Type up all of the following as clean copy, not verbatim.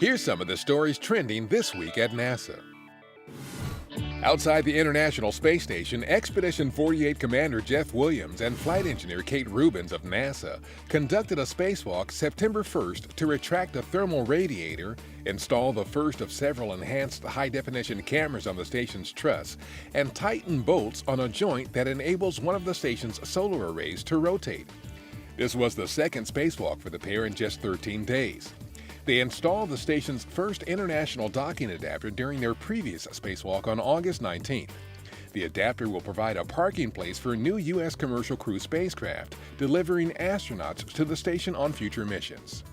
Here's some of the stories trending this week at NASA. Outside the International Space Station, Expedition 48 Commander Jeff Williams and Flight Engineer Kate Rubins of NASA conducted a spacewalk September 1st to retract a thermal radiator, install the first of several enhanced high-definition cameras on the station's truss, and tighten bolts on a joint that enables one of the station's solar arrays to rotate. This was the second spacewalk for the pair in just 13 days. They installed the station's first international docking adapter during their previous spacewalk on August 19th. The adapter will provide a parking place for new U.S. commercial crew spacecraft, delivering astronauts to the station on future missions.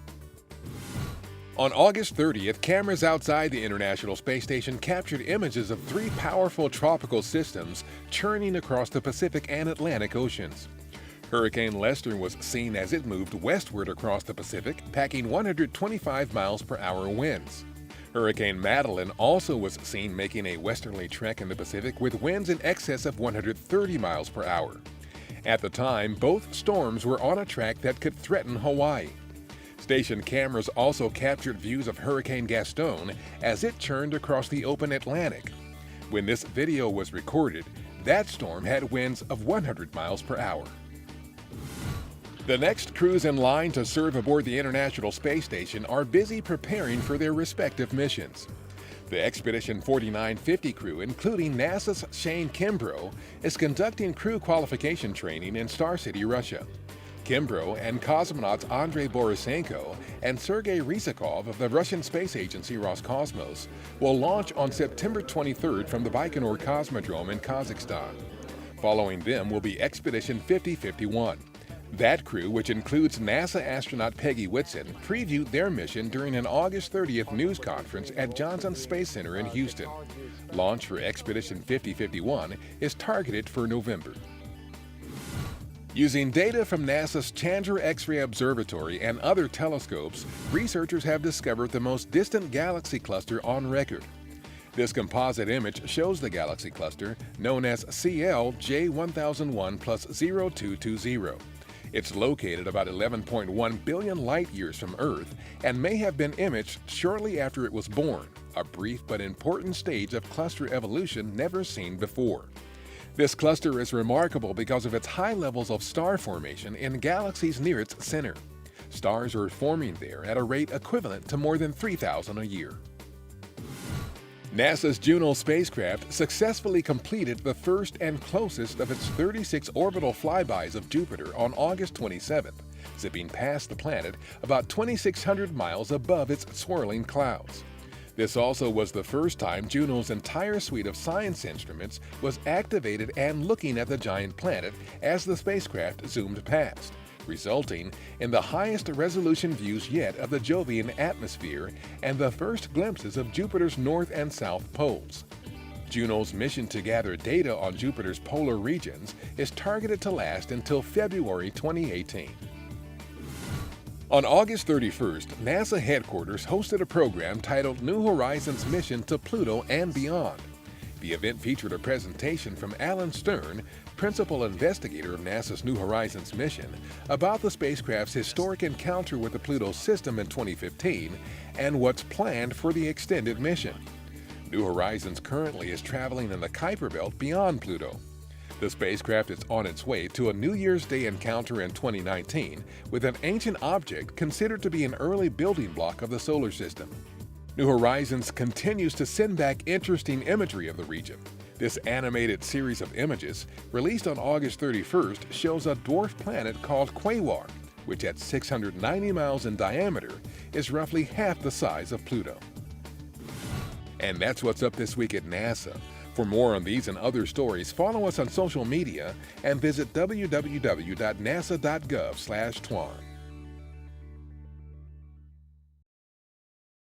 On August 30th, cameras outside the International Space Station captured images of three powerful tropical systems churning across the Pacific and Atlantic Oceans. Hurricane Lester was seen as it moved westward across the Pacific, packing 125 miles per hour winds. Hurricane Madeline also was seen making a westerly trek in the Pacific with winds in excess of 130 miles per hour. At the time, both storms were on a track that could threaten Hawaii. Station cameras also captured views of Hurricane Gaston as it churned across the open Atlantic. When this video was recorded, that storm had winds of 100 miles per hour. The next crews in line to serve aboard the International Space Station are busy preparing for their respective missions. The Expedition 4950 crew, including NASA's Shane Kimbrough, is conducting crew qualification training in Star City, Russia. Kimbrough and cosmonauts Andrei Borisenko and Sergei Ryzhikov of the Russian space agency Roscosmos will launch on September 23rd from the Baikonur Cosmodrome in Kazakhstan. Following them will be Expedition 5051. That crew, which includes NASA astronaut Peggy Whitson, previewed their mission during an August 30th news conference at Johnson Space Center in Houston. Launch for Expedition 5051 is targeted for November. Using data from NASA's Chandra X-ray Observatory and other telescopes, researchers have discovered the most distant galaxy cluster on record. This composite image shows the galaxy cluster, known as CL J1001 plus 0220. It's located about 11.1 billion light-years from Earth and may have been imaged shortly after it was born, a brief but important stage of cluster evolution never seen before. This cluster is remarkable because of its high levels of star formation in galaxies near its center. Stars are forming there at a rate equivalent to more than 3,000 a year. NASA's Juno spacecraft successfully completed the first and closest of its 36 orbital flybys of Jupiter on August 27th, zipping past the planet about 2,600 miles above its swirling clouds. This also was the first time Juno's entire suite of science instruments was activated and looking at the giant planet as the spacecraft zoomed past, resulting in the highest resolution views yet of the Jovian atmosphere and the first glimpses of Jupiter's north and south poles. Juno's mission to gather data on Jupiter's polar regions is targeted to last until February 2018. On August 31st, NASA headquarters hosted a program titled New Horizons Mission to Pluto and Beyond. The event featured a presentation from Alan Stern, principal investigator of NASA's New Horizons mission, about the spacecraft's historic encounter with the Pluto system in 2015 and what's planned for the extended mission. New Horizons currently is traveling in the Kuiper Belt beyond Pluto. The spacecraft is on its way to a New Year's Day encounter in 2019 with an ancient object considered to be an early building block of the solar system. New Horizons continues to send back interesting imagery of the region. This animated series of images, released on August 31st, shows a dwarf planet called Quasar, which at 690 miles in diameter is roughly half the size of Pluto. And that's what's up this week at NASA. For more on these and other stories, follow us on social media and visit www.nasa.gov/twan.